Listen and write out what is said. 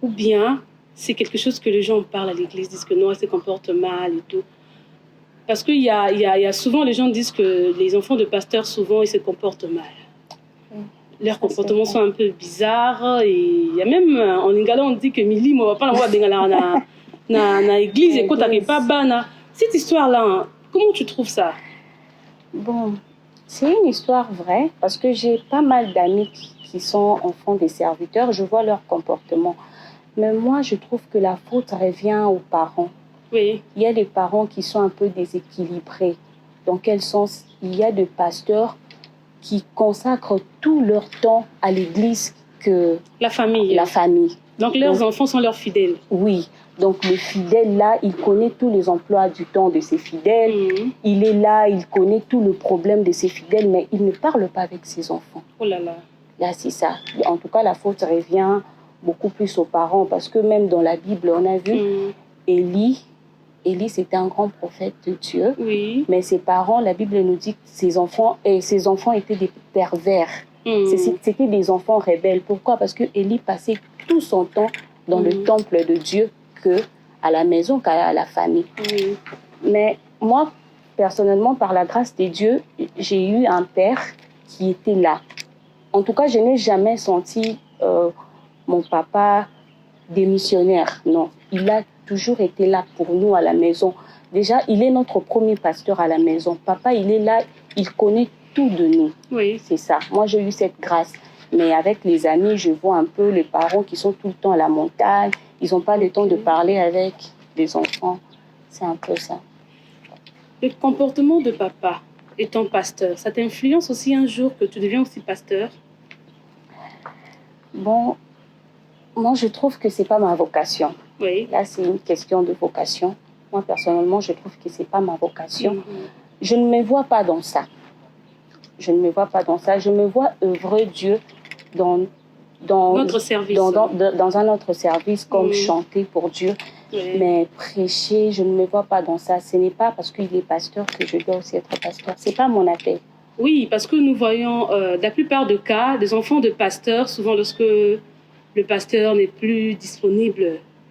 ou bien c'est quelque chose que les gens parlent à l'église, disent que non, elle se comporte mal et tout. Parce qu'il y a souvent, les gens disent que les enfants de pasteurs, souvent, ils se comportent mal. Leurs comportements sont un peu bizarres. Et il y a même, en lingala, on dit que Mili, moi, pas na église, et quand tu pas bana. Cette histoire-là, hein, comment tu trouves ça? Bon, c'est une histoire vraie parce que j'ai pas mal d'amis qui sont enfants des serviteurs. Je vois leur comportement. Mais moi, je trouve que la faute revient aux parents. Oui. Il y a des parents qui sont un peu déséquilibrés. Dans quel sens? Il y a des pasteurs qui consacrent tout leur temps à l'église que la famille. La famille. Donc leurs enfants sont leurs fidèles. Oui. Donc le fidèle là, il connaît tous les emplois du temps de ses fidèles. Il est là, il connaît tout le problème de ses fidèles, mais il ne parle pas avec ses enfants. Oh là là. Là, c'est ça. En tout cas, la faute revient beaucoup plus aux parents parce que même dans la Bible, on a vu Élie, c'était un grand prophète de Dieu. Oui. Mais ses parents, la Bible nous dit que ses enfants étaient des pervers. C'était des enfants rebelles. Pourquoi? Parce que Élie passait tout son temps dans le temple de Dieu que à la maison qu'à la famille. Mais moi, personnellement, par la grâce de Dieu, j'ai eu un père qui était là. En tout cas, je n'ai jamais senti mon papa démissionnaire. Non, il a toujours été là pour nous à la maison. Déjà, il est notre premier pasteur à la maison. Papa, il est là, il connaît tout de nous. Oui. C'est ça. Moi, j'ai eu cette grâce. Mais avec les amis, je vois un peu les parents qui sont tout le temps à la montagne. Ils n'ont pas le temps de parler avec les enfants. C'est un peu ça. Le comportement de papa étant pasteur, ça t'influence aussi un jour que tu deviens aussi pasteur? Bon, moi, je trouve que ce n'est pas ma vocation. Oui. Là, c'est une question de vocation. Moi, personnellement, je trouve que ce n'est pas ma vocation. Je ne me vois pas dans ça. Je ne me vois pas dans ça. Je me vois œuvrer Dieu dans notre service. Dans un autre service, comme chanter pour Dieu. Oui. Mais prêcher, je ne me vois pas dans ça. Ce n'est pas parce qu'il est pasteur que je dois aussi être pasteur. Ce n'est pas mon appel. Oui, parce que nous voyons, la plupart des cas, des enfants de pasteurs, souvent lorsque le pasteur n'est plus disponible